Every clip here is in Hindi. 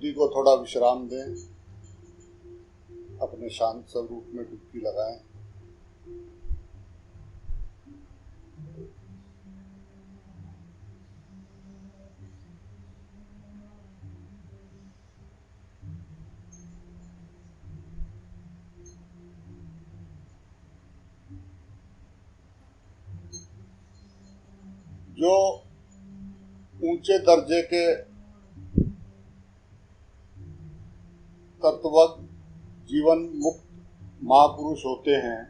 बुद्धि को थोड़ा विश्राम दें, अपने शांत स्वरूप में डुबकी लगाएं। जो ऊंचे दर्जे के तत्वज्ञ जीवन मुक्त महापुरुष होते हैं,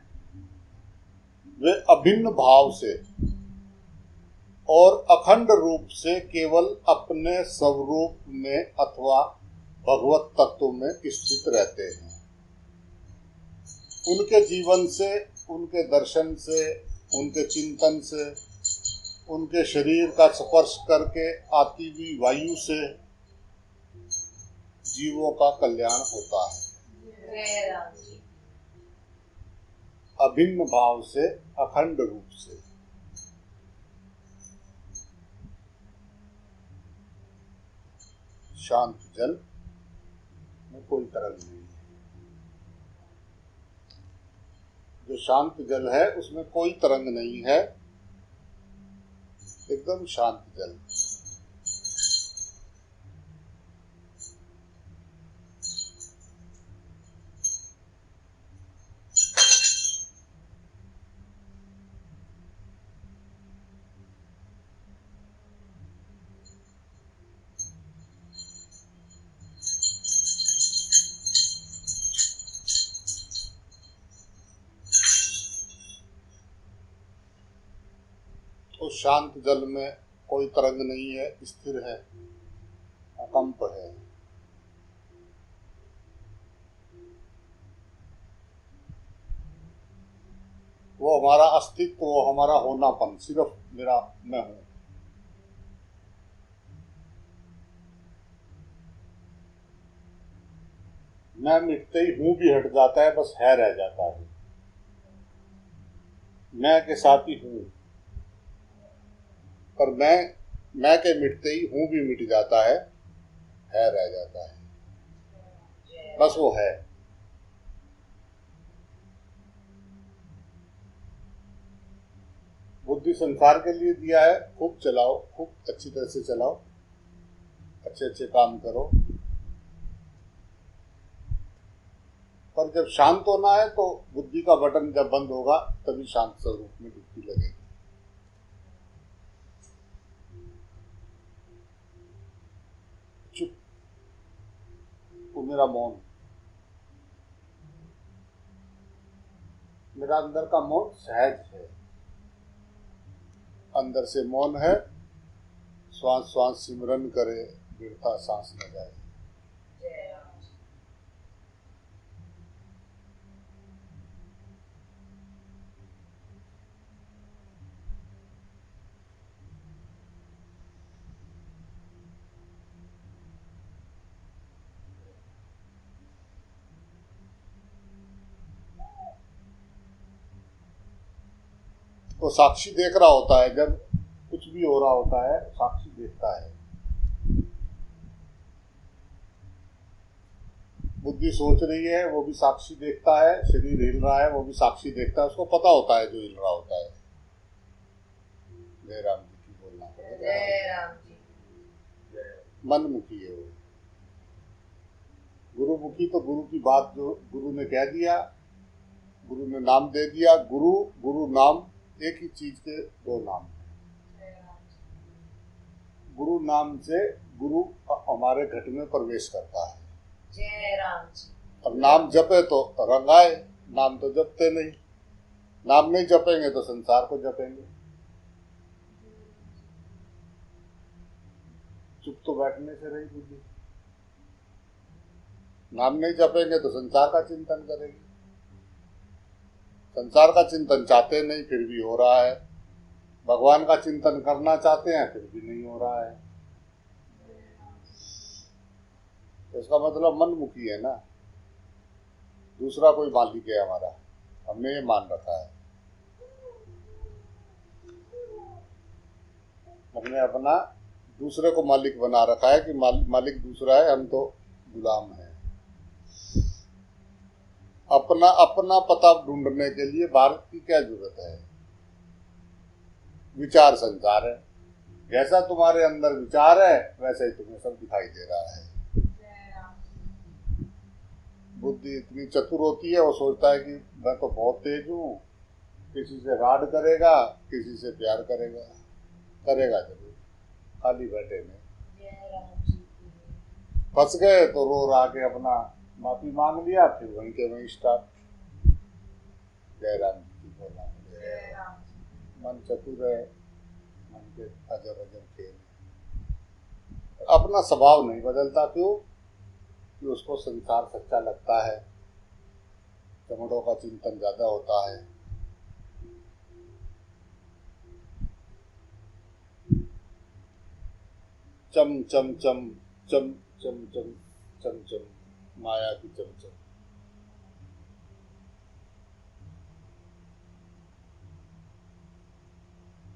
वे अभिन्न भाव से और अखंड रूप से केवल अपने स्वरूप में अथवा भगवत तत्व में स्थित रहते हैं। उनके जीवन से, उनके दर्शन से, उनके चिंतन से, उनके शरीर का स्पर्श करके आती हुई वायु से जीवों का कल्याण होता है। अभिन्न भाव से, अखंड रूप से। शांत जल में कोई तरंग नहीं है। जो शांत जल है उसमें कोई तरंग नहीं है, एकदम शांत जल। उस शांत जल में कोई तरंग नहीं है, स्थिर है, अकंप है। वो हमारा अस्तित्व, वो हमारा होनापन, सिर्फ मेरा मैं हूं। मैं मिटते ही हूं भी हट जाता है, बस है रह जाता है। मैं के साथ ही हूं, पर मैं के मिटते ही हूं भी मिट जाता है रह जाता है, बस वो है। बुद्धि संसार के लिए दिया है, खूब चलाओ, खूब अच्छी तरह से चलाओ, अच्छे अच्छे काम करो। पर जब शांत होना है तो बुद्धि का बटन जब बंद होगा तभी शांत स्वरूप में डुबकी लगेगी। चुप, वो मेरा मौन, मेरा अंदर का मौन सहज है, अंदर से मौन है। श्वास श्वास सिमरन करे, व्यर्था सांस न जाए। तो साक्षी देख रहा होता है, जब कुछ भी हो रहा होता है साक्षी देखता है। बुद्धि सोच रही है, वो भी साक्षी देखता है। शरीर हिल रहा है, वो भी साक्षी देखता है। उसको पता होता है जो हिल रहा होता है। जय राम जी की बोलना पड़ेगा। जय राम जी। मनमुखी है वो। गुरुमुखी तो गुरु की बात जो गुरु ने कह दिया, गुरु ने नाम दे दिया। गुरु गुरु नाम एक ही चीज के दो नाम हैं। गुरु नाम से गुरु हमारे घट में प्रवेश करता है। जय राम जी। अब नाम जपे तो रंग आए, नाम तो जपते नहीं। नाम नहीं जपेंगे तो संसार को जपेंगे। चुप तो बैठने से रही बुद्धि। नाम नहीं जपेंगे तो संसार का चिंतन करेगी। संसार का चिंतन चाहते नहीं, फिर भी हो रहा है। भगवान का चिंतन करना चाहते हैं, फिर भी नहीं हो रहा है। इसका मतलब मनमुखी है ना। दूसरा कोई मालिक है हमारा, हमने ये मान रखा है। हमने अपना दूसरे को मालिक बना रखा है कि मालिक दूसरा है, हम तो गुलाम हैं। अपना अपना पता ढूंढने के लिए भारत की क्या जरूरत है? विचार संचार है। जैसा तुम्हारे अंदर विचार है वैसा ही तुम्हें सब दिखाई दे रहा है। बुद्धि इतनी चतुर होती है, वो सोचता है कि मैं तो बहुत तेज हूँ, किसी से राड करेगा, किसी से प्यार करेगा, करेगा जरूर, खाली बैठे में फंस गए तो रो रा के अपना माफी मांग लिया, फिर वहीं के वहीं स्टार्ट। जय राम जी को नाम ले। मन चतुर है, मन के अजर अजर खेल, अपना स्वभाव नहीं बदलता। क्यों? कि उसको संसार सच्चा लगता है, चमड़ों का चिंतन ज्यादा होता है। चम चम चम चम चम चम चम चम माया की चमचम।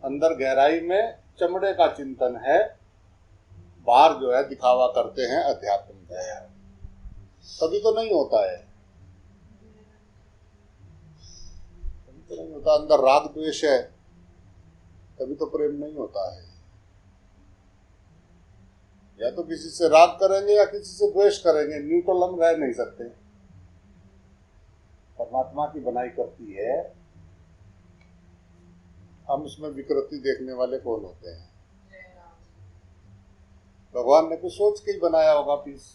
अंदर गहराई में चमड़े का चिंतन है, बाहर जो है दिखावा करते हैं अध्यात्म का। तभी तो नहीं होता है, तभी तो नहीं होता। अंदर राग द्वेष है, तभी तो प्रेम नहीं होता है। या तो किसी से राग करेंगे या किसी से द्वेष करेंगे, न्यूट्रल हम रह नहीं सकते। परमात्मा की बनाई करती है, हम उसमें विकृति देखने वाले कौन होते हैं? भगवान ने कुछ सोच के ही बनाया होगा पीस,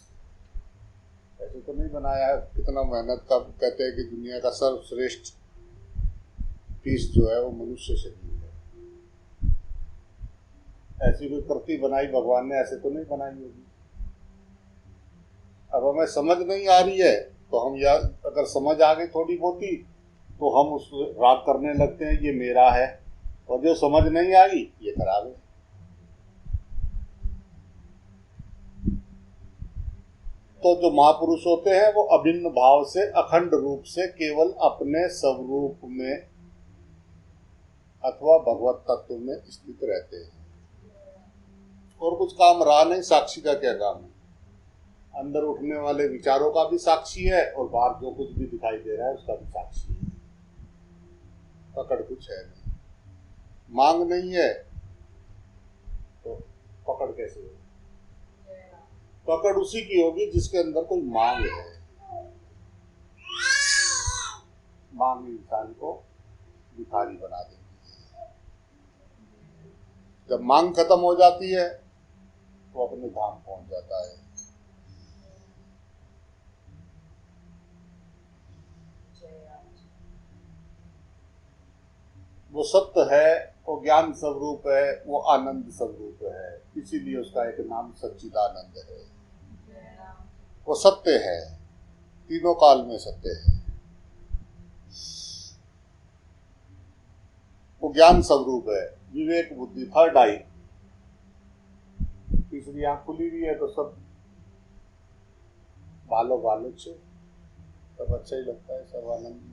ऐसे तो नहीं बनाया। कितना मेहनत का, कहते हैं कि दुनिया का सर्वश्रेष्ठ पीस जो है वो मनुष्य शरीर है। ऐसी कोई कृति बनाई भगवान ने, ऐसे तो नहीं बनाई होगी। अब हमें समझ नहीं आ रही है तो हम, या अगर समझ आ गई थोड़ी बहुती, तो हम उस राग करने लगते हैं ये मेरा है, और जो समझ नहीं आई ये खराब है। तो जो महापुरुष होते हैं वो अभिन्न भाव से, अखंड रूप से, केवल अपने स्वरूप में अथवा भगवत तत्व में स्थित रहते हैं। और कुछ काम रहा नहीं, साक्षी का क्या काम है? अंदर उठने वाले विचारों का भी साक्षी है और बाहर जो कुछ भी दिखाई दे रहा है उसका भी साक्षी है। पकड़ कुछ है नहीं, मांग नहीं है तो पकड़ कैसे होगी? पकड़ उसी की होगी जिसके अंदर कोई मांग है। मांग इंसान को भिखारी बना देती है। जब मांग खत्म हो जाती है तो अपने धाम पहुंच जाता है। वो सत्य है, वो ज्ञान स्वरूप है, वो आनंद स्वरूप है, इसीलिए उसका एक नाम सच्चिदानंद है। वो सत्य है, तीनों काल में सत्य है। वो ज्ञान स्वरूप है, विवेक बुद्धि, थर्ड आई, तीसरी आंख खुली हुई है तो सब भालो भालो से सब अच्छा ही लगता है, सब आनंद।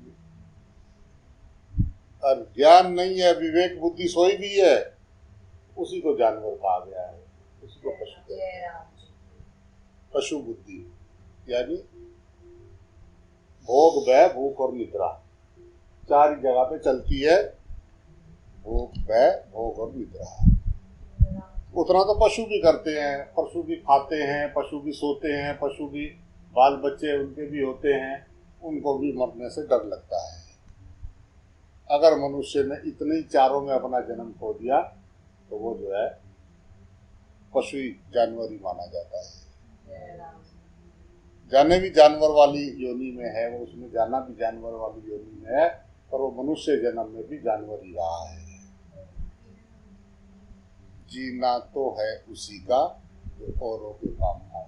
और ज्ञान नहीं है, विवेक बुद्धि सोई भी है, उसी को जानवर कहा गया है, उसी को पशु कहते हैं। पशु बुद्धि यानी भोग, भय, भूख और निद्रा, चार ही जगह पे चलती है। भोग, भय, भोग और निद्रा। उतना तो पशु भी करते हैं, पशु भी खाते हैं, पशु भी सोते हैं, पशु भी बाल बच्चे उनके भी होते हैं, उनको भी मरने से डर लगता है। अगर मनुष्य ने इतने ही चारों में अपना जन्म खो दिया तो वो जो है पशु जानवर ही माना जाता है। जाने भी जानवर वाली योनि में है, वो उसमें जाना भी जानवर वाली योनि में है, पर वो मनुष्य जन्म में भी जानवर ही रहा है। जीना तो है उसी का जो औरों के काम आए।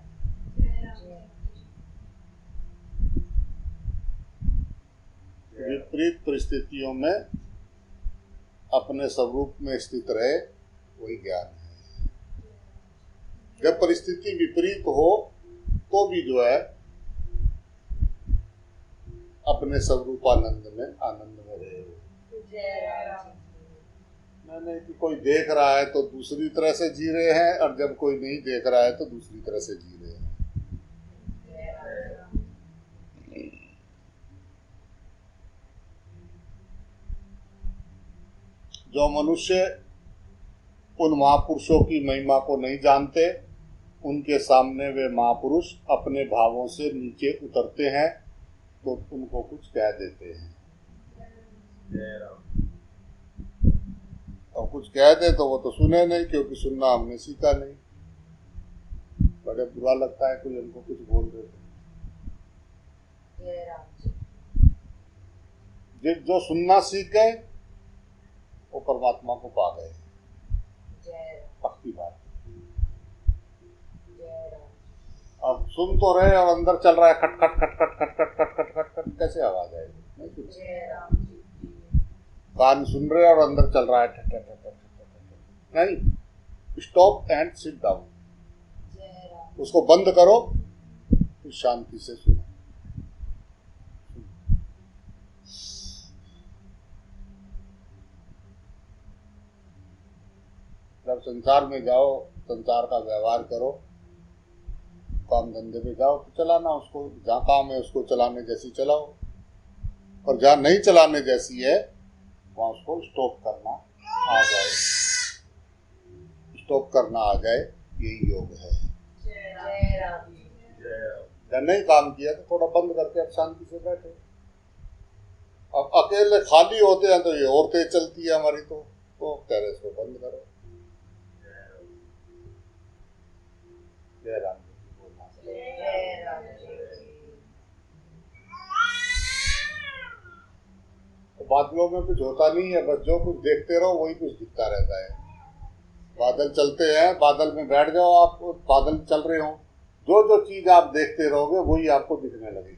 विपरीत परिस्थितियों में अपने स्वरूप में स्थित रहे, वही ज्ञान है। जब परिस्थिति विपरीत हो तो भी जो है अपने स्वरूप आनंद में रहे। मैंने कि कोई देख रहा है तो दूसरी तरह से जी रहे हैं, और जब कोई नहीं देख रहा है तो दूसरी तरह से जी रहे हैं। जो मनुष्य उन महापुरुषों की महिमा को नहीं जानते, उनके सामने वे महापुरुष अपने भावों से नीचे उतरते हैं तो उनको कुछ कह देते हैं। और कुछ कह दे तो वो तो सुने नहीं, क्योंकि सुनना हमने सीखा नहीं। बड़े बुरा लगता है कोई हमको कुछ बोल देते। जो सुनना सीख गए वो परमात्मा को पा गए, पक्की बात। अब सुन तो रहे और अंदर चल रहा है खट खट खट खट खट खट खट खट खट खट, कैसे आवाज आएगी? नहीं कुछ। कान सुन रहे और अंदर चल रहा है ठट ठट ठट ठट। नहीं, स्टॉप एंड सिट डाउन, उसको बंद करो, फिर शांति से सुनो। जब संसार में जाओ, संसार का व्यवहार करो, काम धंधे पे जाओ तो चलाना उसको, जहाँ काम है उसको चलाने जैसी चलाओ, और जहाँ नहीं चलाने जैसी है वहाँ उसको स्टॉप करना आ जाए। स्टॉप करना आ जाए, यही योग है। जब नहीं काम किया तो थोड़ा बंद करके अब शांति से बैठे। अब अकेले खाली होते हैं तो ये और तेज चलती है हमारी, तो कह रहे इसको बंद करो। जय राम जी बोलना। तो बादलों में कुछ होता नहीं है, बस जो कुछ देखते रहो वही कुछ दिखता रहता है। बादल चलते हैं, बादल में बैठ जाओ आप, बादल चल रहे हो, जो जो चीज आप देखते रहोगे वही आपको दिखने लगेगी।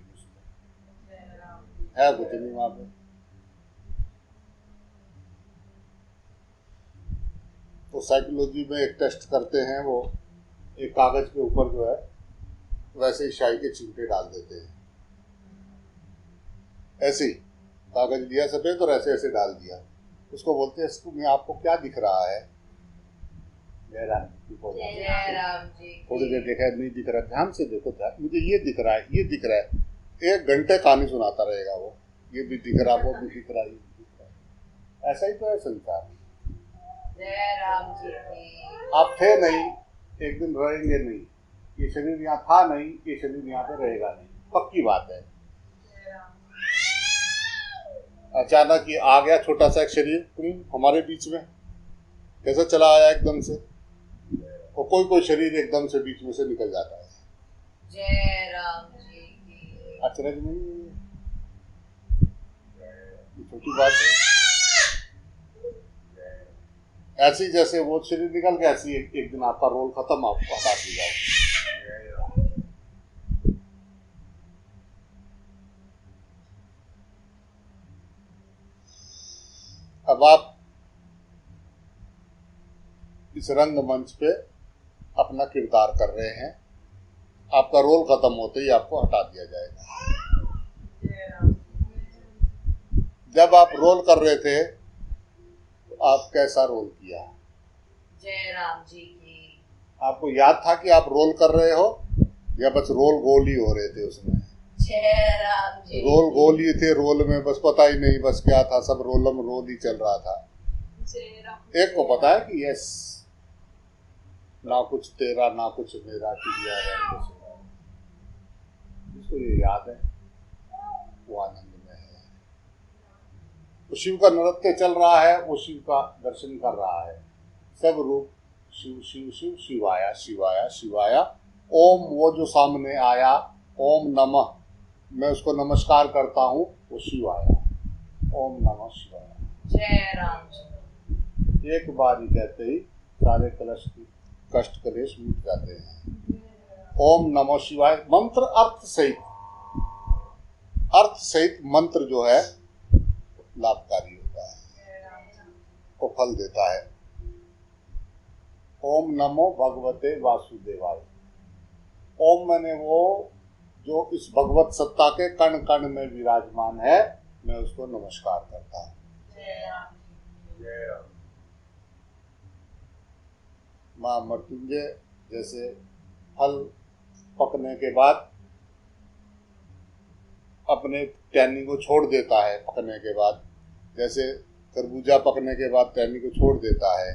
है कुछ नहीं वहां पे। तो साइकोलॉजी में एक टेस्ट करते हैं, वो एक कागज के ऊपर जो है वैसे ही शाही के छींटे डाल देते हैं। ऐसे ही कागज लिया सफेद और ऐसे ऐसे डाल दिया, उसको बोलते हैं इसमें आपको क्या दिख रहा है? जय राम जी। थोड़ी देर देखा, नहीं दिख रहा, ध्यान से देखो, ध्यान, मुझे ये दिख रहा है, ये दिख रहा है। 1 घंटे कहानी सुनाता रहेगा वो, ये भी दिख रहा, वो भी दिख रहा, ये भी दिख रहा। ऐसा ही तो है संसार। जय राम जी। आप थे नहीं, एक दिन रहेंगे नहीं। ये शरीर यहाँ था नहीं, ये शरीर यहाँ पे रहेगा नहीं, पक्की बात है। अचानक ये आ गया छोटा सा एक शरीर तुम हमारे बीच में, कैसे चला आया एकदम से। और कोई शरीर एकदम से बीच में से निकल जाता है। जय राम जी की। अचरज नहीं, ये छोटी बात है। ऐसी जैसे वो शरीर निकल गया, ऐसी एक दिन आपका रोल खत्म, आप हटा दी जाओ। अब आप इस रंग मंच पे अपना किरदार कर रहे हैं, आपका रोल खत्म होते ही आपको हटा दिया जाएगा। जब आप रोल कर रहे थे तो आप कैसा रोल किया? जय राम जी की। आपको याद था कि आप रोल कर रहे हो या बस रोल गोल ही हो रहे थे उसमें? जय राम जी। रोल गोल ही थे, रोल में बस पता ही नहीं बस क्या था, सब रोलम रोल ही चल रहा था। एक को पता है कि यस, ना कुछ तेरा ना कुछ मेरा, किया है, जिसको ये याद है वो आनंद में है। तो शिव का नृत्य चल रहा है, वो शिव का दर्शन कर रहा है। सब रूप शिव शिव शिव, शिवाया शिवाया शिवाया। ओम वो जो सामने आया, ओम नमः, मैं उसको नमस्कार करता हूँ, वो शिव आया। ओम नमः शिवाय। जय राम जी। एक बार ही कहते ही सारे कष्ट कलेश मिट जाते हैं। ओम नमः शिवाय मंत्र अर्थ सहित मंत्र जो है लाभकारी होता है, को फल देता है। ओम नमो भगवते वासुदेवाय। ओम मैंने वो जो इस भगवत सत्ता के कण कण में विराजमान है, मैं उसको नमस्कार करता हूँ। माँ मृत्युंजय जैसे फल पकने के बाद अपने टहनी को छोड़ देता है, पकने के बाद जैसे खरबूजा पकने के बाद टहनी को छोड़ देता है,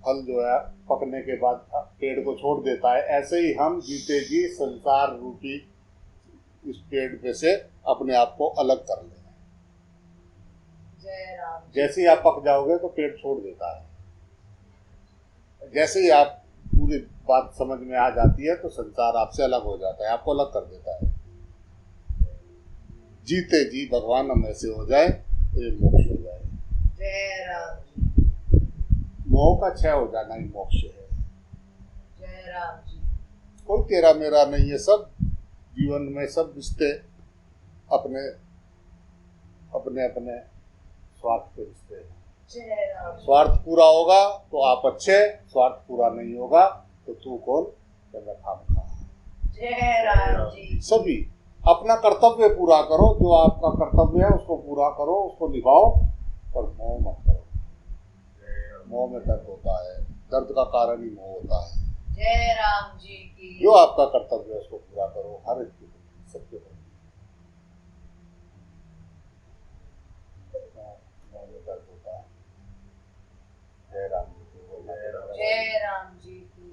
फल जो है पकने के बाद पेड़ को छोड़ देता है, ऐसे ही हम जीते जी संसार रूपी इस पेड़ पे से अपने आप को अलग कर लें। जय राम। जैसे ही आप पक जाओगे तो पेड़ छोड़ देता है, जैसे ही आप पूरी बात समझ में आ जाती है तो संसार आपसे अलग हो जाता है, आपको अलग कर देता है। जीते जी भगवान हम ऐसे हो जाए तो ये मोक्ष हो जाए। जय राम। मोह का क्षय हो जाना ही मोक्ष है। जय राम जी। कोई तेरा मेरा नहीं है, सब जीवन में सब रिश्ते अपने अपने अपने स्वार्थ के रिश्ते हैं। जय राम। स्वार्थ पूरा होगा तो आप अच्छे, स्वार्थ पूरा नहीं होगा तो तू कौन, तो मैं खामखा। जय राम जी। सभी अपना कर्तव्य पूरा करो, जो आपका कर्तव्य है उसको पूरा करो, उसको निभाओ, पर मोह मत करो। मोह में दर्द होता है, दर्द का कारण ही मोह होता है। जय राम जी की। जो आपका कर्तव्य है उसको पूरा करो, हर एक की सबके प्रति। मोह में दर्द होता है। जय राम जी की। जय राम जी की।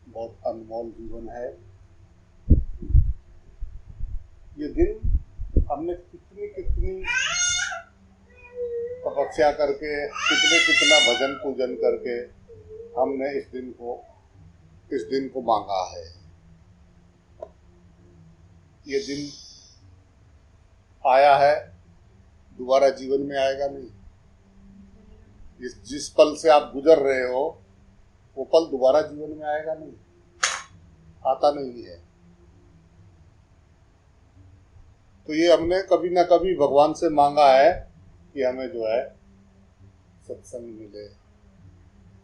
बहुत अनमोल जीवन है ये दिन। हमने कितनी कितनी तपस्या करके, कितना भजन पूजन करके हमने इस दिन को मांगा है। ये दिन आया है, दोबारा जीवन में आएगा नहीं। जिस पल से आप गुजर रहे हो वो पल दोबारा जीवन में आएगा नहीं, आता नहीं है। तो ये हमने कभी ना कभी भगवान से मांगा है कि हमें जो है सत्संग मिले,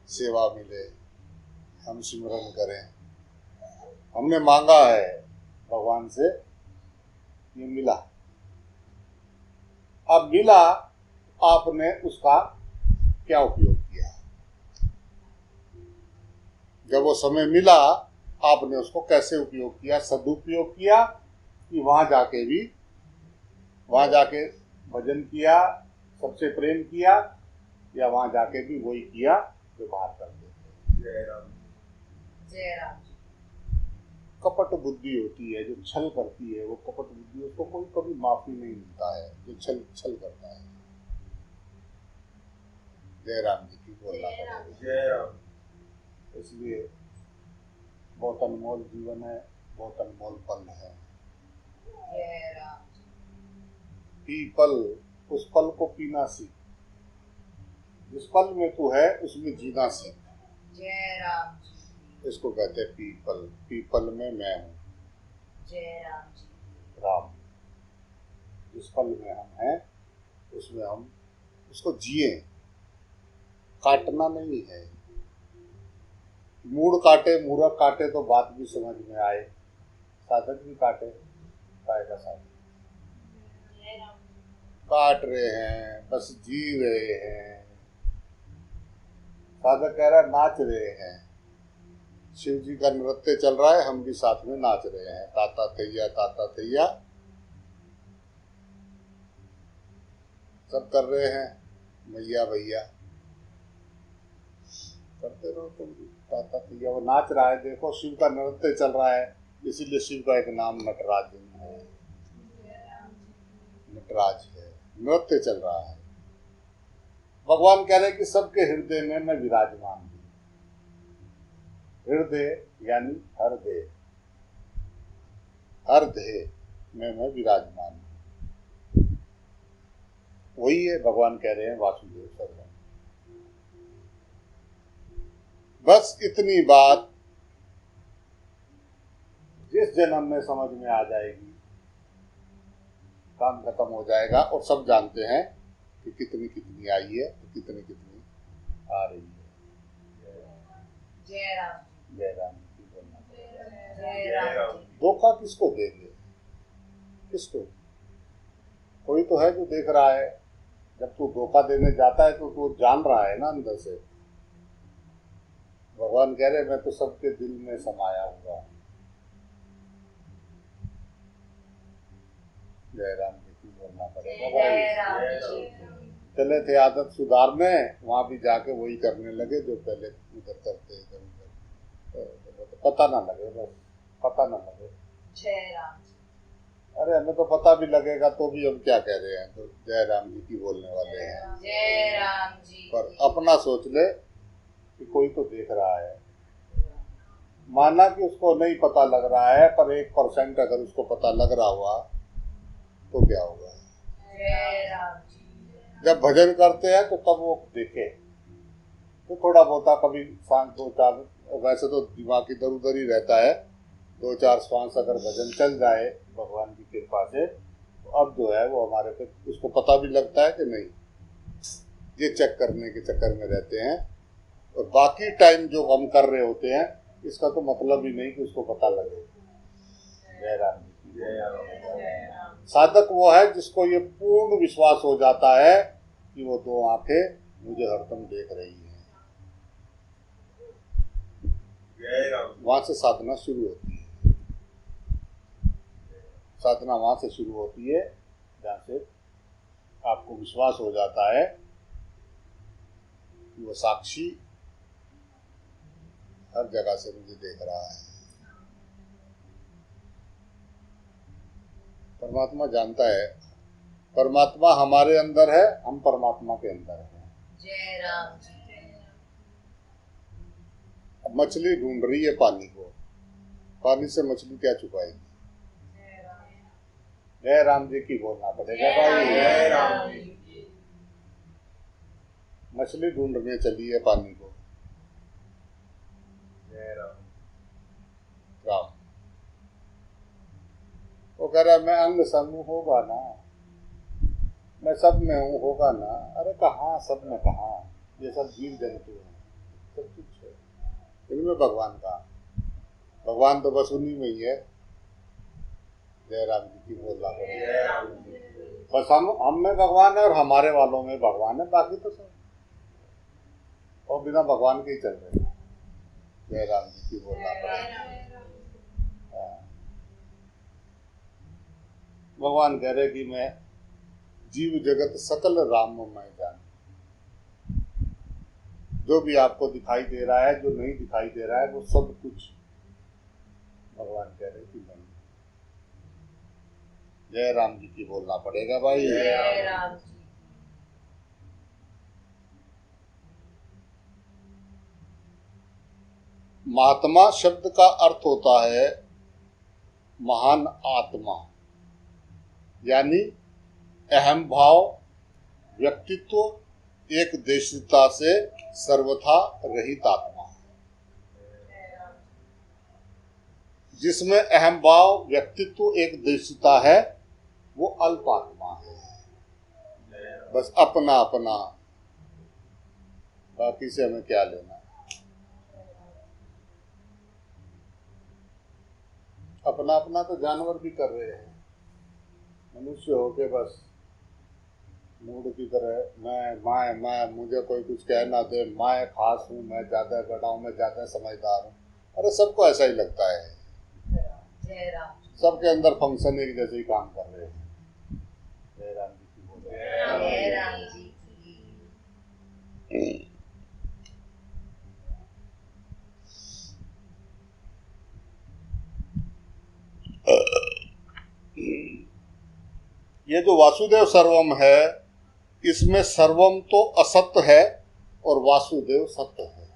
सेवा मिले, हम सिमरन करें। हमने मांगा है भगवान से, ये मिला। अब मिला, आपने उसका क्या उपयोग किया? जब वो समय मिला आपने उसको कैसे उपयोग किया? सदुपयोग किया कि वहां जाके भजन किया, सबसे प्रेम किया, या वहां जाके भी वही किया जो बाहर कर देते? जय राम। जय राम। कपट बुद्धि होती है जो छल करती है, वो कपट बुद्धि, उसको कोई कभी माफी नहीं मिलता है जो छल करता है। जय राम जी की बोलना पड़ेगा। जय राम। इसलिए बहुत अनमोल जीवन है, बहुत अनमोल पल है। जय राम। पी पल, उस पल को पीना सीख, जिस पल में तू है उसमें जीना सीख। जय राम जी। इसको कहते हैं पीपल। पीपल में मैं हूँ। जय राम जी। राम, जिस पल में हम हैं उसमें हम उसको जिए, काटना नहीं है। मूड़ काटे, मूरख काटे तो बात भी समझ में आए, साधक भी काटे, पाएगा साधक। काट रहे हैं, बस जी रहे हैं। साधक कह रहा है नाच रहे हैं। शिव जी का नृत्य चल रहा है, हम भी साथ में नाच रहे हैं। ताता थैया, ताता थैया सब कर रहे हैं। मैया भैया करते रहो तुम भी, ताता थैया। वो नाच रहा है, देखो शिव का नृत्य चल रहा है, इसीलिए शिव का एक नाम नटराज है। नटराज है, नृत्य चल रहा है। भगवान कह रहे हैं कि सबके हृदय में मैं विराजमान हूँ। हृदय यानी हृदय, हृदय में मैं विराजमान हूँ। वही है भगवान कह रहे हैं वासुदेव सर्वम। बस इतनी बात जिस जन्म में समझ में आ जाएगी, काम खत्म हो जाएगा। और सब जानते हैं कि कितनी कितनी आई है, कितनी कितनी आ रही है। जय राम। जय राम की बोलना। जय राम। धोखा किसको देंगे? किसको? कोई तो है जो देख रहा है। जब तू धोखा देने जाता है तो तू जान रहा है ना अंदर से। भगवान कह रहे मैं तो सबके दिल में समाया हुआ। जय राम जी की बोलना पड़ेगा जय भाई। राम जी। चले थे आदत सुधारने, वहां भी जाके वही करने लगे जो पहले उधर करते इधर उधर, तो पता ना लगे, बस पता ना लगे। जय राम जी। अरे हमें तो पता भी लगेगा तो भी हम क्या कह रहे हैं, तो जय राम जी की बोलने वाले हैं। जय राम जी। पर अपना सोच ले कि कोई तो देख रहा है, माना कि उसको नहीं पता लग रहा है, पर 1% अगर उसको पता लग रहा हुआ तो क्या होगा। जय राम जी। जब भजन करते हैं तो तब वो देखे, तो थोड़ा बहुता कभी सांस 2-4, वैसे तो दिमाग इधर उधर ही रहता है, 2-4 सांस अगर भजन चल जाए भगवान की कृपा से, तो अब जो है वो हमारे पे उसको पता भी लगता है कि नहीं, ये चेक करने के चक्कर में रहते हैं। और बाकी टाइम जो हम कर रहे होते हैं इसका तो मतलब ही नहीं कि उसको पता लगे। जय राम जी। जय राम। साधक वो है जिसको ये पूर्ण विश्वास हो जाता है कि वो 2 आंखें मुझे हरदम देख रही हैं। वहां से साधना शुरू होती है। साधना वहां से शुरू होती है जहां से आपको विश्वास हो जाता है कि वो साक्षी हर जगह से मुझे देख रहा है। परमात्मा जानता है, परमात्मा हमारे अंदर है, हम परमात्मा के अंदर हैं। जय राम जी। अब मछली ढूंढ रही है पानी को, पानी से मछली क्या छुपाएगी। जय राम जी की बोलना पड़ेगा भाई। जय राम जी। मछली ढूंढने चली है पानी को। जय राम। राम वो कह रहा है मैं अंग संग होगा ना, मैं सब में हूँ होगा ना। अरे कहाँ सब में, कहाँ, ये सब जीव जंतु हैं, सब कुछ है इनमें भगवान का, भगवान तो बस उन्हीं में ही है। जय राम जी की बोलना पड़ेगा। जय राम जी। बस हम में भगवान है और हमारे वालों में भगवान है, बाकी तो सब और बिना भगवान के ही चल रहे हैं। जय राम जी की बोलना पड़ेगा। भगवान कह रहे कि मैं जीव जगत सकल राम मैं जान, जो भी आपको दिखाई दे रहा है, जो नहीं दिखाई दे रहा है, वो सब कुछ भगवान कह रहे कि नहीं। जय राम जी की बोलना पड़ेगा भाई। जय राम जी। महात्मा शब्द का अर्थ होता है महान आत्मा, यानी अहम भाव, व्यक्तित्व, एक देशीयता से सर्वथा रहित आत्मा। जिसमें अहम भाव, व्यक्तित्व, एक देशीयता है, वो अल्प आत्मा है। बस अपना अपना, बाकी से हमें क्या लेना। अपना अपना तो जानवर भी कर रहे हैं, मनुष्य होके बस मूड की तरह मैं मुझे कोई कुछ कह ना दे, मैं खास हूँ, मैं ज्यादा बड़ा हूँ, मैं ज्यादा समझदार हूँ। अरे सबको ऐसा ही लगता है, जय राम। सबके अंदर फंक्शन एक जैसे ही काम कर रहे हैं। जय राम जी की बोलो। जय राम जी की। ये जो वासुदेव सर्वम है, इसमें सर्वम तो असत्य है और वासुदेव सत्य है।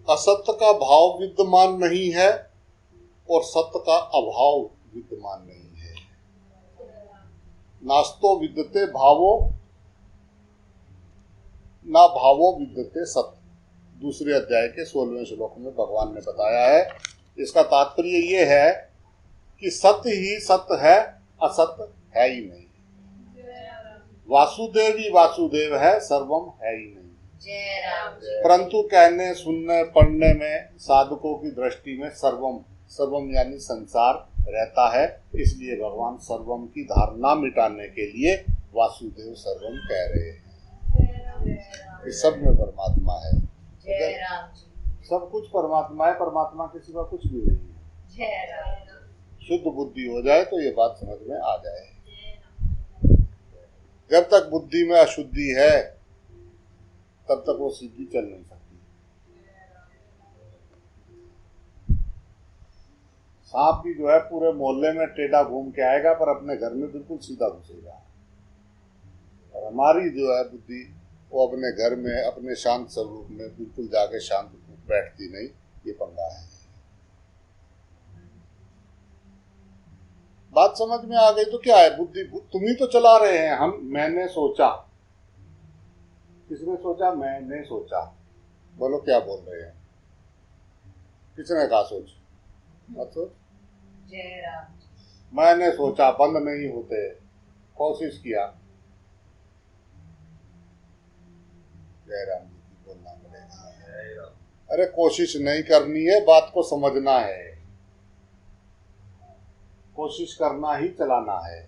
असत्य का भाव विद्यमान नहीं है और सत्य का अभाव विद्यमान नहीं है। नास्तो विद्यते भावो ना भावो विद्यते सत्य, दूसरे अध्याय के 16वें श्लोक में भगवान ने बताया है। इसका तात्पर्य ये है कि सत्य ही सत्य है, असत्य है ही नहीं। वासुदेव ही वासुदेव है, सर्वम है ही नहीं। जय राम जी। परंतु कहने, सुनने, पढ़ने में साधकों की दृष्टि में सर्वम, सर्वम यानी संसार रहता है, इसलिए भगवान सर्वम की धारणा मिटाने के लिए वासुदेव सर्वम कह रहे हैं। इस सब में परमात्मा है। जय राम जी। सब कुछ परमात्मा है, परमात्मा के सिवा कुछ भी नहीं है। जय राम शुद्ध बुद्धि हो जाए तो ये बात समझ में आ जाए। जब तक बुद्धि में अशुद्धि है तब तक वो सीधी चल नहीं सकती। सांप भी जो है पूरे मोहल्ले में टेढ़ा घूम के आएगा पर अपने घर में बिल्कुल सीधा घुसेगा। और हमारी जो है बुद्धि वो अपने घर में अपने शांत स्वरूप में बिल्कुल जाके शांत बैठती नहीं। ये पंगा है। बात समझ में आ गई तो क्या है, बुद्धि तुम ही तो चला रहे हैं। हम मैंने सोचा, किसने सोचा? मैंने सोचा। बोलो क्या बोल रहे हैं? किसने कहा सोच? मत सोच। जय राम मैंने सोचा बंद नहीं होते, कोशिश किया। जय राम जी की बोलना पड़ेगा। अरे कोशिश नहीं करनी है, बात को समझना है। कोशिश करना ही चलाना है।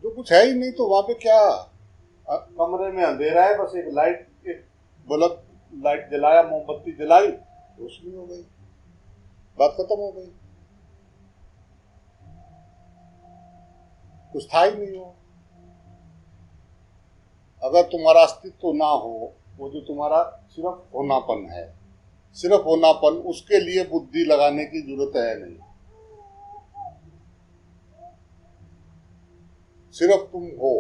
जो कुछ है ही नहीं तो वहां पे क्या? कमरे में अंधेरा है, बस एक लाइट, एक बल्ब लाइट जलाया, मोमबत्ती जलाई, रोशनी हो गई, बात खत्म हो गई। कुछ था ही नहीं हो। अगर तुम्हारा अस्तित्व ना हो, वो जो तुम्हारा सिर्फ होनापन है, सिर्फ होनापन, उसके लिए बुद्धि लगाने की जरूरत है नहीं। सिर्फ तुम हो।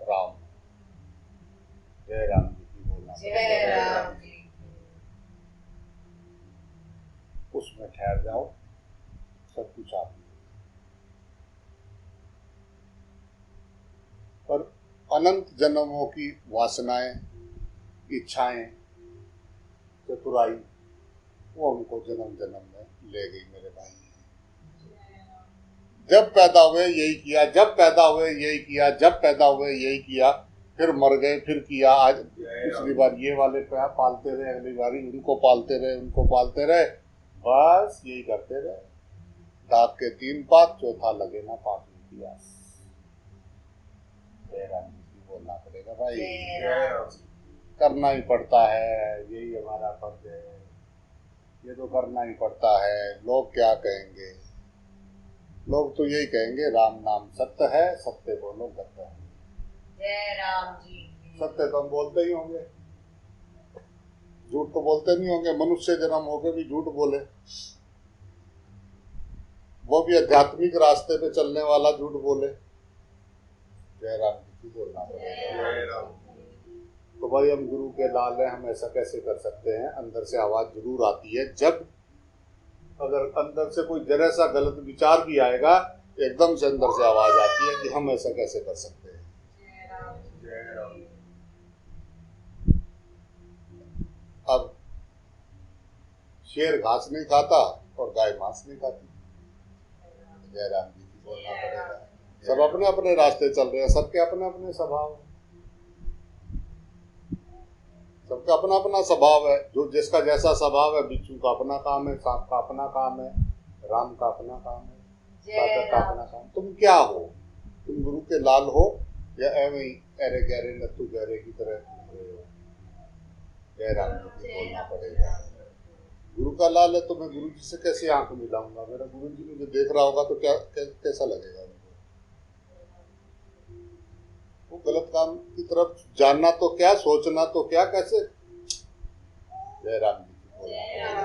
राम, जय राम जी की बोलना। जय राम जी उसमें ठहर जाओ, सब कुछ आप। पर अनंत जन्मों की वासनाएं, इच्छाएं, चतुराई, वो हमको जन्म जन्म में ले गई मेरे भाई। जब पैदा हुए यही किया, जब पैदा हुए यही किया, जब पैदा हुए यही किया, फिर मर गए, फिर किया। आज पिछली बार ये वाले पालते रहे, अगली बारी उनको पालते रहे, उनको पालते रहे, बस यही करते रहे। दांत के 3 पात, चौथा लगे ना पाप की प्यास। जय राम जी की बोलना पड़ेगा भाई। करना ही पड़ता है, यही हमारा फर्ज है। ये तो करना ही पड़ता है। लोग क्या कहेंगे? लोग तो यही कहेंगे राम नाम सत्य है, सत्य बोलो सत्य है। जय राम जी सत्य तो हम बोलते ही होंगे, झूठ तो बोलते नहीं होंगे। मनुष्य जन्म होके भी झूठ बोले, वो भी आध्यात्मिक रास्ते पे चलने वाला झूठ बोले। जय राम जी की बोलना पड़ेगा। तो भाई हम गुरु के लाल हैं, हम ऐसा कैसे कर सकते हैं? अंदर से आवाज जरूर आती है। जब अगर अंदर से कोई जरा सा गलत विचार भी आएगा, एकदम से अंदर से आवाज आती है कि हम ऐसा कैसे कर सकते हैं। अब शेर घास नहीं खाता और गाय मांस नहीं खाती। जय राम जी की बोलना पड़ेगा। सब अपने अपने रास्ते चल रहे हैं, सबके अपने अपने स्वभाव, सबका अपना अपना स्वभाव है। जो जिसका जैसा स्वभाव है, बिच्छू का अपना काम है, सांप का अपना काम है, राम का अपना काम है, साधक का अपना काम। तुम क्या हो? तुम गुरु के लाल हो या एवं ही अरे गहरे नत्थु गहरे की तरह घूम रहे हो? जय राम जी की बोलना पड़ेगा। गुरु का लाल है तो मैं गुरु जी से कैसे आंख मिलाऊंगा? मेरा गुरु जी मुझे देख रहा होगा तो क्या कैसा लगेगा उनको? वो गलत काम की तरफ जानना तो क्या, सोचना तो क्या, कैसे? जय राम जी की बोलना,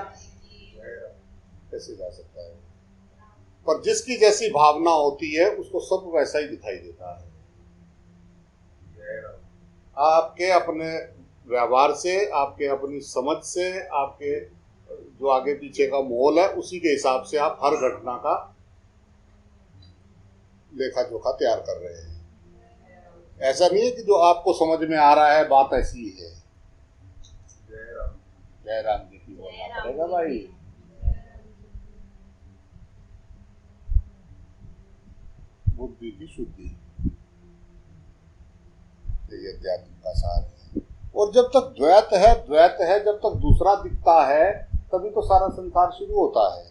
कैसे जा सकता है? पर जिसकी जैसी भावना होती है उसको सब वैसा ही दिखाई देता है। आपके अपने व्यवहार से, आपके अपनी समझ से, आपके जो आगे पीछे का माहौल है, उसी के हिसाब से आप हर घटना का लेखा जोखा तैयार कर रहे हैं। ऐसा नहीं है कि जो आपको समझ में आ रहा है बात ऐसी ही है। जय राम जी की बोलना पड़ेगा भाई। बुद्धि की शुद्धि, ये अध्यात्म का सार है। और जब तक द्वैत है, द्वैत है, जब तक दूसरा दिखता है तभी तो सारा संसार शुरू होता है।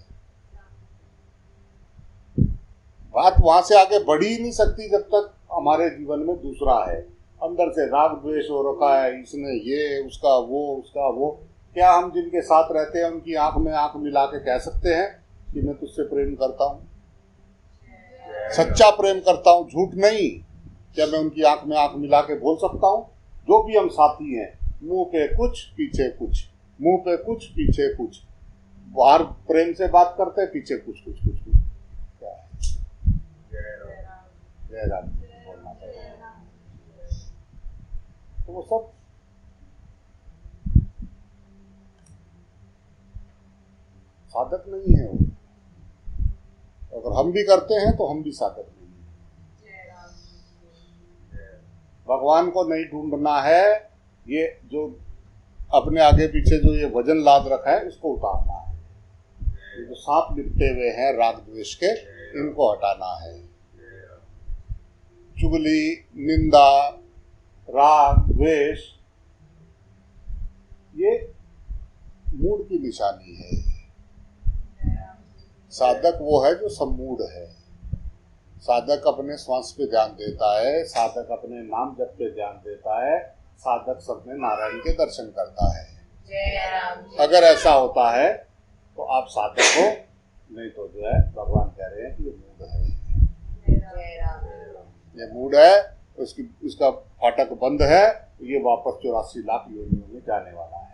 बात वहां से आगे बढ़ ही नहीं सकती जब तक हमारे जीवन में दूसरा है। अंदर से राग द्वेष हो रखा है, इसने ये, उसका वो, उसका वो। क्या हम जिनके साथ रहते हैं उनकी आंख में आंख मिला के कह सकते हैं कि मैं तुझसे प्रेम करता हूँ? सच्चा प्रेम करता हूँ, झूठ नहीं। क्या मैं उनकी आंख में आंख मिला के बोल सकता हूँ? जो भी हम साथी हैं, मुंह पे कुछ पीछे कुछ, मुंह पे कुछ पीछे कुछ, बाहर प्रेम से बात करते हैं, पीछे कुछ कुछ कुछ कुछ। क्या है? जय राम बोलना पड़ेगा। तो वो सब साधक नहीं है। वो अगर हम भी करते हैं तो हम भी साधक नहीं है। भगवान को नहीं ढूंढना है, ये जो अपने आगे पीछे जो ये वजन लाद रखा है इसको उतारना है। ये जो सांप लिपटे हुए हैं राग द्वेष के, इनको हटाना है। चुगली, निंदा, राग द्वेष ये मूड की निशानी है। साधक वो है जो सम्मूढ़ है। साधक अपने श्वास पे ध्यान देता है, साधक अपने नाम जप पे ध्यान देता है, साधक सपने नारायण के दर्शन करता है। अगर ऐसा होता है तो आप साधक हो, नहीं तो जो है भगवान कह रहे हैं कि ये मूड है। ये मूड है, उसका फाटक बंद है, ये वापस 84 लाख योनियों में जाने वाला है।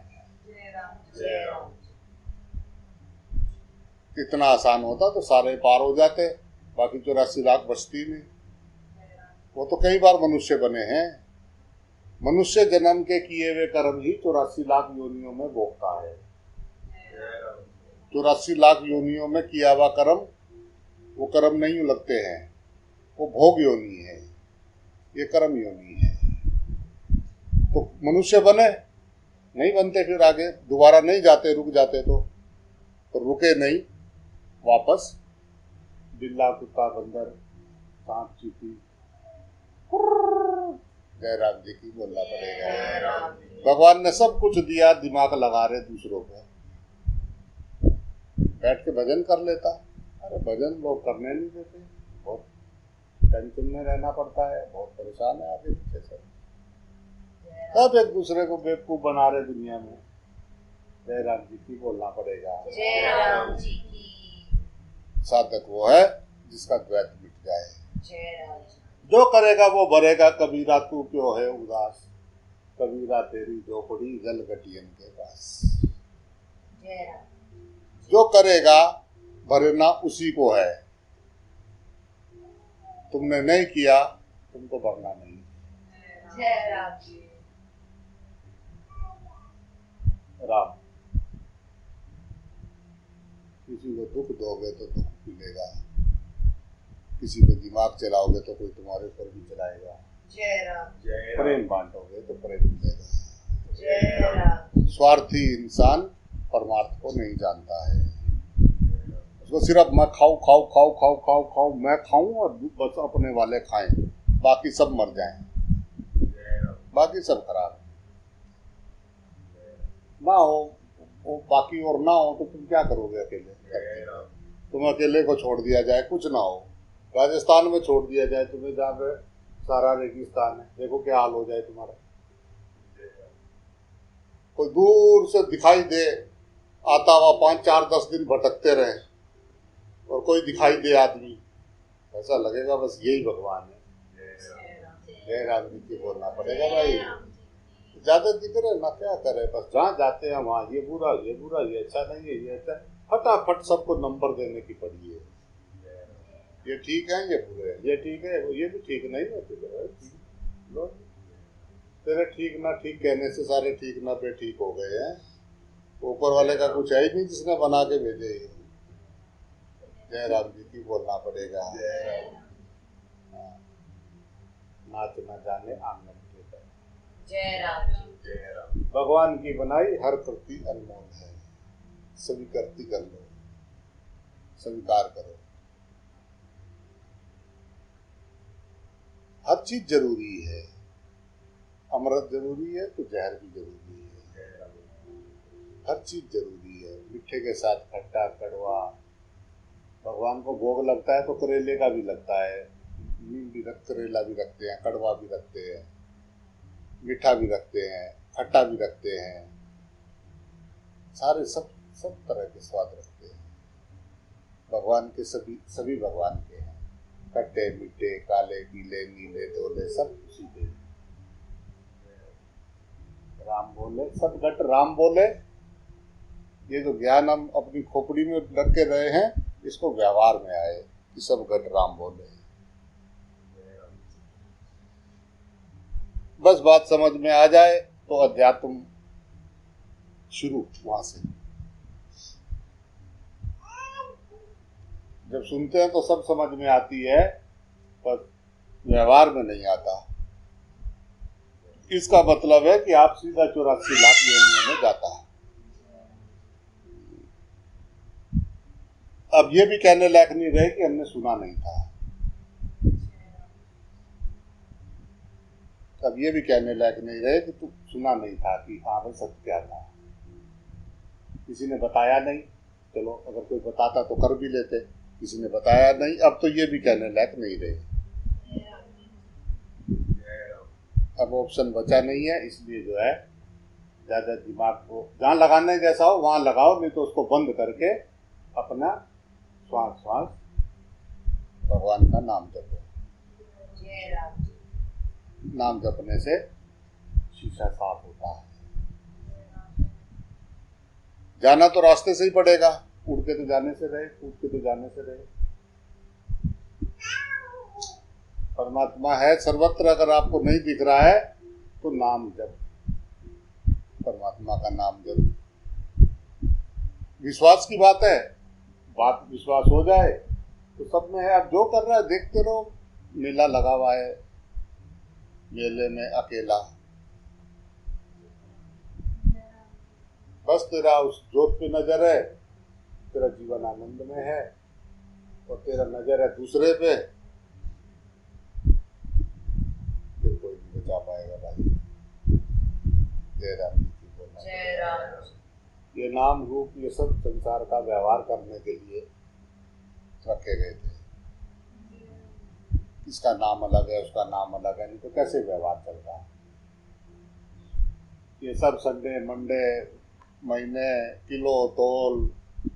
कितना आसान होता तो सारे पार हो जाते, बाकी 84 लाख बचती नहीं। वो तो कई बार मनुष्य बने हैं। मनुष्य जन्म के किए हुए कर्म ही 84 लाख योनियों में भोगता है। 84 लाख योनियों में किया हुआ कर्म, वो कर्म नहीं लगते हैं, वो भोग योनि है, ये कर्म योनि है। तो मनुष्य बने, नहीं बनते फिर आगे दोबारा नहीं जाते, रुक जाते तो रुके नहीं, वापस बिल्ला, कुत्ता, बंदर, सांप, चींटी। जय राम जी की बोलना पड़ेगा। भगवान ने सब कुछ दिया, दिमाग लगा रहे दूसरों पे। बैठ के भजन कर लेता, अरे भजन लोग करने नहीं देते, बहुत टेंशन में रहना पड़ता है, बहुत परेशान है आगे पीछे से। सब एक दूसरे को बेवकूफ बना रहे दुनिया में। जय राम जी की बोलना पड़ेगा। जय राम जी की। साधक वो है जिसका द्वैत मिट जाए। जय राम जी। जो करेगा वो भरेगा, कबीरा तू क्यों है उदास, कबीरा तेरी झोपड़ी जल गटियन के पास। जय राम। जो करेगा भरना उसी को है, तुमने नहीं किया तुमको भरना नहीं। जय राम जी। राम, किसी को दुख दोगे तो दुख मिलेगा, किसी पे दिमाग चलाओगे तो कोई तुम्हारे ऊपर भी चलाएगा। जय राम। प्रेम बांटोगे तो प्रेम मिलेगा। जय राम। स्वार्थी इंसान परमार्थ को नहीं जानता है। उसको सिर्फ मैं खाऊं खाऊं खाऊं खाऊं खाऊं खाऊं, मैं खाऊं और बस अपने वाले खाएं, बाकी सब मर जाएं, बाकी सब खराब ना हो। वो बाकी और ना हो तो तुम क्या करोगे अकेले? तुम अकेले को छोड़ दिया जाए, कुछ ना हो, राजस्थान में छोड़ दिया जाए तुम्हें, जहाँ पे सारा रेगिस्तान है, देखो क्या हाल हो जाए तुम्हारा। कोई दूर से दिखाई दे आता हुआ 5, 4, 10 दिन भटकते रहे और कोई दिखाई दे आदमी, ऐसा लगेगा बस यही भगवान है। जय राम जी की बोलना पड़ेगा भाई। ज्यादा दिख रहे ना, क्या करे, बस जहाँ जाते हैं वहाँ ये बुरा, ये बुरा, ये अच्छा नहीं है, ये अच्छा, फटाफट सबको नंबर देने की पड़ी है। ये ठीक है, ये बुरे हैं, ये ठीक है, ये भी ठीक नहीं है। तेरे ठीक ना ठीक कहने से सारे ठीक ना पे ठीक हो गए हैं। ऊपर वाले का कुछ है ही नहीं जिसने बना के भेजे। जय राम जी की बोलना पड़ेगा। नाच न जाने आंगन के पर। जय राम। भगवान की बनाई हर कृति अनमोल है, स्वीकृति कर लो, स्वीकार करो। हर चीज जरूरी है, अमृत जरूरी है तो जहर भी जरूरी है। हर चीज जरूरी है, मीठे के साथ खट्टा, कड़वा, भगवान को भोग लगता है तो करेले का भी लगता है, नीम भी करेला भी रखते हैं, कड़वा भी रखते हैं, मीठा भी रखते हैं, खट्टा भी रखते हैं, सारे सब सब तरह के स्वाद रखते हैं। भगवान के सभी सभी भगवान के हैं, खट्टे मीठे काले पीले नीले धोले सब उसी के। राम बोले सब घट राम बोले, ये जो ज्ञान हम अपनी खोपड़ी में रख के रहे हैं इसको व्यवहार में आए कि सब घट राम बोले। बस बात समझ में आ जाए तो अध्यात्म शुरू वहां से। जब सुनते हैं तो सब समझ में आती है पर व्यवहार में नहीं आता। इसका मतलब है कि आप सीधा 84 लाख योनियों में जाता है। अब ये भी कहने लायक नहीं रहे कि हमने सुना नहीं था। अब ये भी कहने लायक नहीं रहे कि तू सुना नहीं था कि हाँ भाई सत्य क्या था, किसी ने बताया नहीं। चलो अगर कोई बताता तो कर भी लेते, किसी ने बताया नहीं। अब तो ये भी कहने लायक नहीं रहे। अब ऑप्शन बचा नहीं है, इसलिए जो है ज्यादा दिमाग को जहां लगाने जैसा हो वहां लगाओ, नहीं तो उसको बंद करके अपना श्वास श्वास भगवान का नाम जपो। नाम जपने से शीशा साफ होता है। जाना तो रास्ते से ही पड़ेगा, उड़ के तो जाने से रहे, कूद के तो जाने से रहे। परमात्मा है सर्वत्र, अगर आपको नहीं दिख रहा है तो नाम जप, परमात्मा का नाम जप। विश्वास की बात है, बात विश्वास हो जाए तो सब में है। आप जो कर रहा है देखते रहो। मेला लगा हुआ है, मेले में अकेला, बस तेरा उस जोत पे नजर है, तेरा जीवन आनंद में है, और तेरा नजर है दूसरे पे, फिर कोई नहीं बचा पाएगा भाई। जय राम जी की बोलना। जय राम। ये नाम रूप ये सब संसार का व्यवहार करने के लिए रखे गए थे। इसका नाम अलग है, उसका नाम अलग है, नहीं तो कैसे व्यवहार चलता है। ये सब संडे मंडे महीने किलो तोल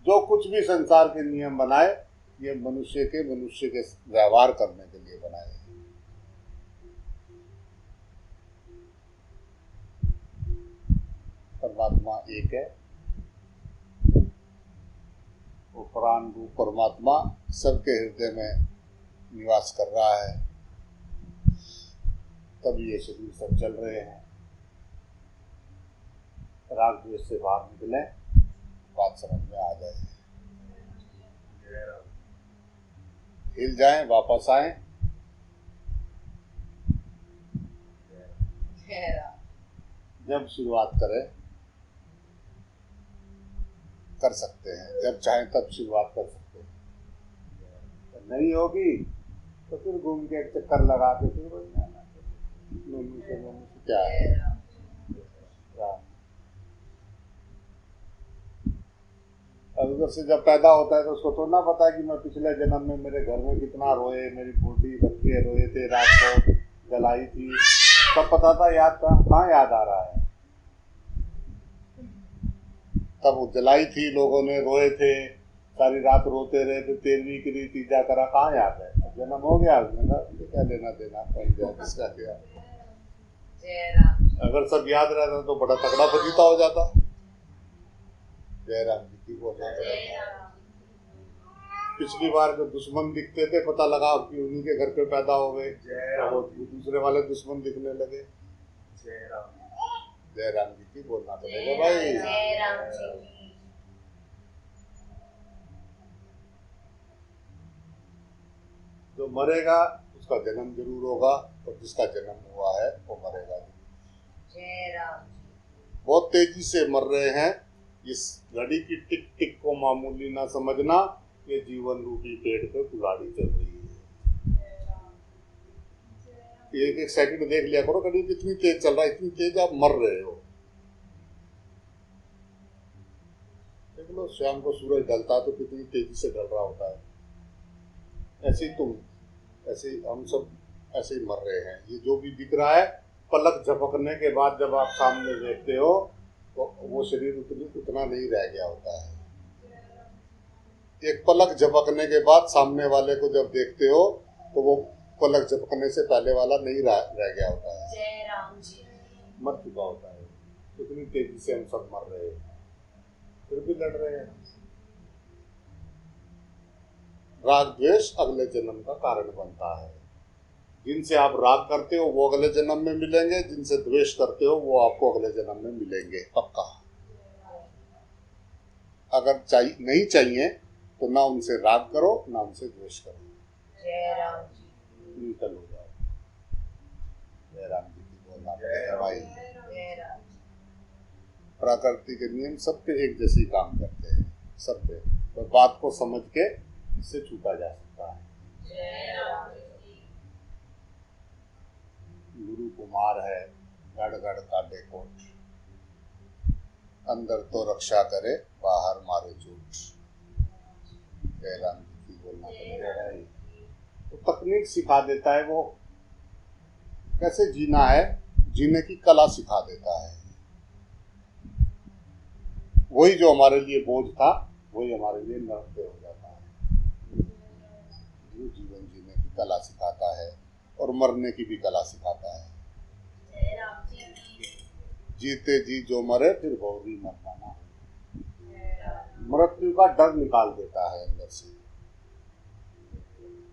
जो कुछ भी संसार के नियम बनाए, ये मनुष्य के व्यवहार करने के लिए बनाए। परमात्मा एक है, वो प्राण रूप परमात्मा सबके हृदय में निवास कर रहा है, तभी ये शरीर सब चल रहे हैं। राग द्वेष से बाहर निकले, बात समझ में आ जाए, हिल जाएं, वापस आए। जब शुरुआत करें कर सकते हैं, जब चाहें तब शुरुआत कर सकते हैं। तो नहीं होगी तो फिर घूम के एक चक्कर लगा के फिर वही आना, मनुष्य क्या है। अब उधर से जब पैदा होता है तो उसको थोड़ा ना पता है कि मैं पिछले जन्म में मेरे घर में कितना रोए, मेरी बूढ़ी बच्चे रोए थे, रात को जलाई थी, सब पता था, याद था। कहाँ याद आ रहा है? तब वो जलाई थी, लोगों ने रोए थे, सारी रात रोते रहे थे, 13वीं की रीति जा करा, कहाँ याद है? जन्म हो गया, उसने कहा क्या लेना देना, किसका क्या। अगर सब याद रहता तो बड़ा तगड़ा फजीता हो जाता। जय राम जी की बोल रहे। पिछली बार जो दुश्मन दिखते थे, पता लगा कि उन्हीं के घर पे पैदा हो गए, वो दूसरे वाले दुश्मन दिखने लगे। जय राम जी की बोलना पड़ेगा भाई। जय राम जी। जो मरेगा उसका जन्म जरूर होगा, और जिसका जन्म हुआ है वो मरेगा नहीं। जय राम। बहुत तेजी से मर रहे हैं। इस घड़ी की टिक टिक को मामूली ना समझना, ये जीवन रूपी पेड़ पे कुल्हाड़ी चल रही है। एक एक सेकंड देख लिया करो, घड़ी कितनी तेज चल रहा है, इतनी तेज आप मर रहे हो। देख लो, शाम को सूरज ढलता तो कितनी तेजी से ढल रहा होता है, ऐसे ही तुम, ऐसे ही हम सब ऐसे ही मर रहे हैं। ये जो भी दिख रहा है, पलक झपकने के बाद जब आप सामने देखते हो तो वो शरीर उतना नहीं रह गया होता है। एक पलक झपकने के बाद सामने वाले को जब देखते हो तो वो पलक झपकने से पहले वाला नहीं रह गया होता है, जय राम जी। मर चुका होता है। इतनी तेजी से हम सब मर रहे हैं, फिर भी लड़ रहे हैं। राग द्वेष अगले जन्म का कारण बनता है। जिनसे आप राग करते हो वो अगले जन्म में मिलेंगे, जिनसे द्वेष करते हो वो आपको अगले जन्म में मिलेंगे पक्का। अगर नहीं चाहिए तो ना उनसे राग करो ना उनसे द्वेष करो। जय राम जी। न्यूट्रल हो जाओ। जय राम जी की बोलना है भाई। जय राम जी। प्रकृति के नियम सब पे एक जैसे ही काम करते हैं, सब पे। तो बात को समझ के इससे छूटा जा सकता है। जय राम जी। गुरु कुमार है, गढ़ गढ़ काटे कोट, अंदर तो रक्षा करे बाहर मारे चोट। जय राम जी की बोलना है। तो तकनीक सिखा देता है, वो कैसे जीना है, जीने की कला सिखा देता है। वही जो हमारे लिए बोझ था वही हमारे लिए नृत्य हो जाता है। जो जीवन जीने की कला सिखाता है और मरने की भी कला सिखाता है। जय राम जी। जीते जी जो मरे फिर गौरी मरना ना। मृत्यु का डर निकाल देता है अंदर से।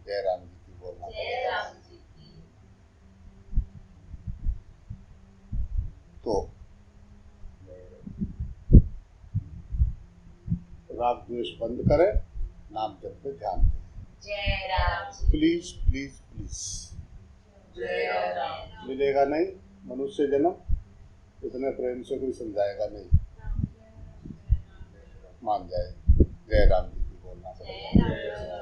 जय राम जी की बोलना। जय राम जी। तो राग द्वेष बंद करें, नाम जप पे ध्यान दें। जय Ram ji. Please please please. जय राम। मिलेगा नहीं मनुष्य जन्म, इतने प्रेम से कोई समझाएगा नहीं, मान जाए। जय राम जी की बोलना। जय राम।